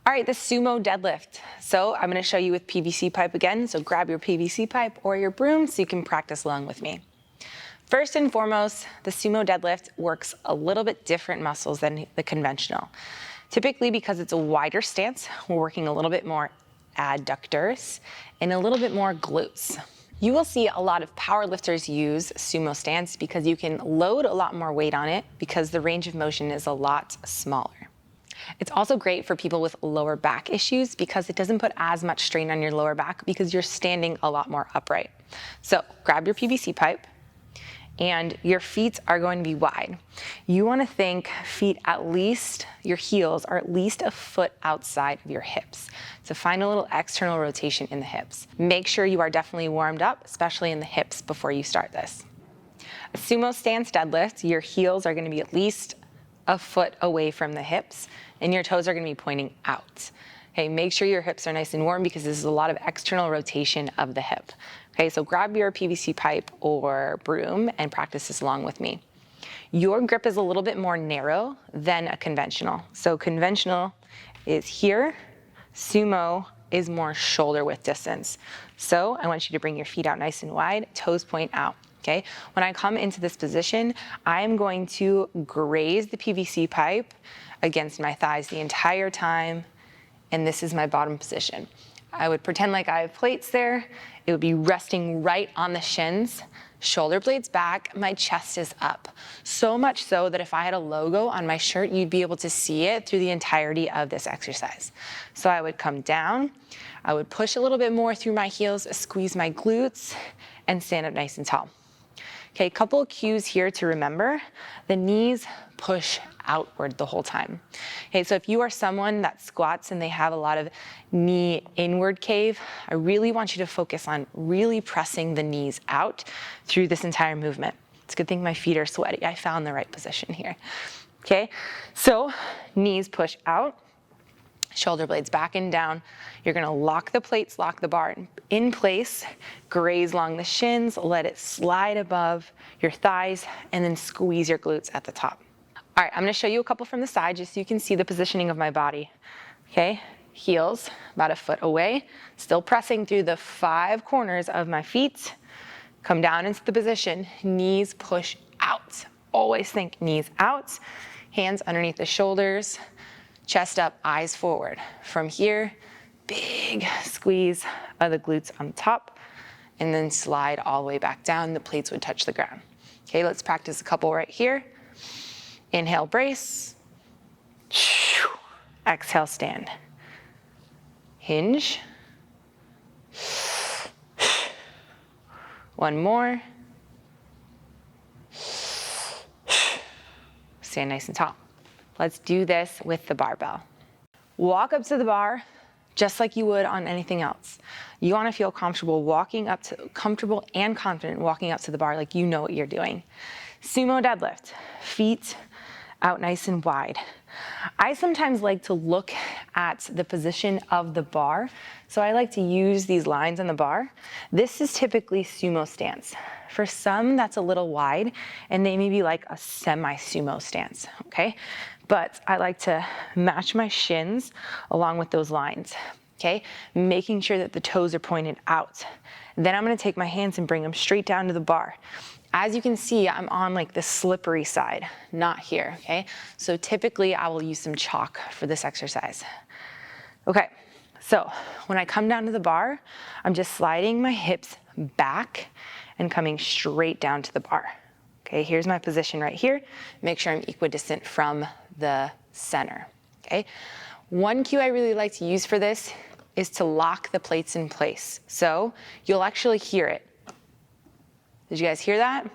All right, the sumo deadlift. So I'm gonna show you with PVC pipe again. So grab your PVC pipe or your broom so you can practice along with me. First and foremost, the sumo deadlift works a little bit different muscles than the conventional. Typically because it's a wider stance, we're working a little bit more adductors and a little bit more glutes. You will see a lot of power lifters use sumo stance because you can load a lot more weight on it because the range of motion is a lot smaller. It's also great for people with lower back issues because it doesn't put as much strain on your lower back because you're standing a lot more upright. So grab your PVC pipe and your feet are going to be wide. You want to think feet at least, your heels are at least a foot outside of your hips. So find a little external rotation in the hips. Make sure you are definitely warmed up, especially in the hips before you start this. A sumo stance deadlift, your heels are going to be at least a foot away from the hips and your toes are going to be pointing out. Okay, make sure your hips are nice and warm because this is a lot of external rotation of the hip. Okay, so grab your PVC pipe or broom and practice this along with me. Your grip is a little bit more narrow than a conventional. So conventional is here, sumo is more shoulder width distance. So I want you to bring your feet out nice and wide, toes point out. Okay, when I come into this position, I'm going to graze the PVC pipe against my thighs the entire time, and this is my bottom position. I would pretend like I have plates there. It would be resting right on the shins, shoulder blades back, my chest is up. So much so that if I had a logo on my shirt, you'd be able to see it through the entirety of this exercise. So I would come down, I would push a little bit more through my heels, squeeze my glutes, and stand up nice and tall. Okay, a couple of cues here to remember. The knees push outward the whole time. Okay, so if you are someone that squats and they have a lot of knee inward cave, I really want you to focus on really pressing the knees out through this entire movement. It's a good thing my feet are sweaty. I found the right position here. Okay, so knees push out. Shoulder blades back and down. You're gonna lock the plates, lock the bar in place, graze along the shins, let it slide above your thighs, and then squeeze your glutes at the top. All right, I'm gonna show you a couple from the side just so you can see the positioning of my body. Okay, heels about a foot away, still pressing through the 5 corners of my feet. Come down into the position, knees push out. Always think knees out, hands underneath the shoulders, chest up, eyes forward. From here, big squeeze of the glutes on top, and then slide all the way back down. The plates would touch the ground. Okay, let's practice a couple right here. Inhale, brace. Exhale, stand. Hinge. One more. Stand nice and tall. Let's do this with the barbell. Walk up to the bar just like you would on anything else. You want to feel comfortable and confident walking up to the bar like you know what you're doing. Sumo deadlift, feet out nice and wide. I sometimes like to look at the position of the bar, so I like to use these lines on the bar. This is typically sumo stance. For some, that's a little wide, and they may be like a semi-sumo stance, okay? But I like to match my shins along with those lines, okay? Making sure that the toes are pointed out. Then I'm gonna take my hands and bring them straight down to the bar. As you can see, I'm on like the slippery side, not here, okay? So typically I will use some chalk for this exercise. Okay, so when I come down to the bar, I'm just sliding my hips back and coming straight down to the bar. Okay, here's my position right here. Make sure I'm equidistant from the center, okay? One cue I really like to use for this is to lock the plates in place. So you'll actually hear it. Did you guys hear that?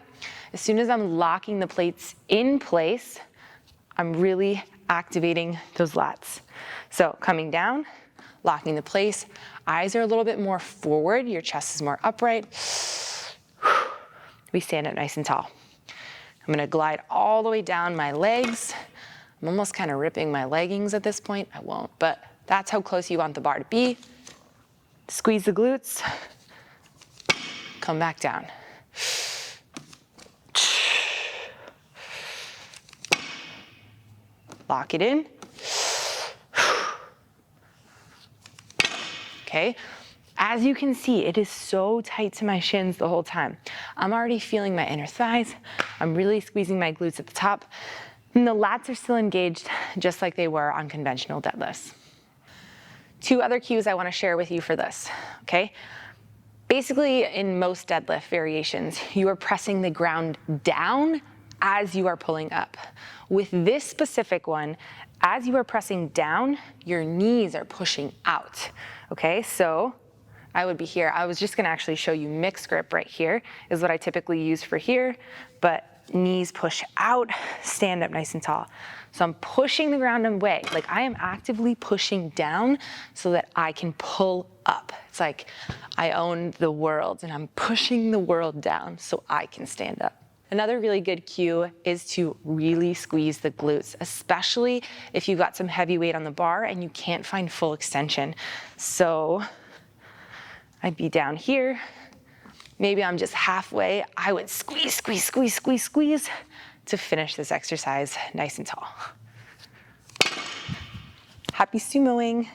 As soon as I'm locking the plates in place, I'm really activating those lats. So coming down, locking the place, eyes are a little bit more forward, your chest is more upright. We stand up nice and tall. I'm gonna glide all the way down my legs. I'm almost kind of ripping my leggings at this point. I won't, but that's how close you want the bar to be. Squeeze the glutes, come back down. Lock it in. okay? As you can see, it is so tight to my shins the whole time. I'm already feeling my inner thighs. I'm really squeezing my glutes at the top. And the lats are still engaged just like they were on conventional deadlifts. 2 other cues I want to share with you for this, okay? Basically, in most deadlift variations, you are pressing the ground down as you are pulling up. With this specific one, as you are pressing down, your knees are pushing out, okay? So I would be here. I was just gonna actually show you mixed grip right here is what I typically use for here, but knees push out, stand up nice and tall. So I'm pushing the ground away. Like I am actively pushing down so that I can pull up. It's like I own the world and I'm pushing the world down so I can stand up. Another really good cue is to really squeeze the glutes, especially if you've got some heavy weight on the bar and you can't find full extension. So I'd be down here. Maybe I'm just halfway. I would squeeze, squeeze, squeeze, squeeze, squeeze to finish this exercise nice and tall. Happy sumoing.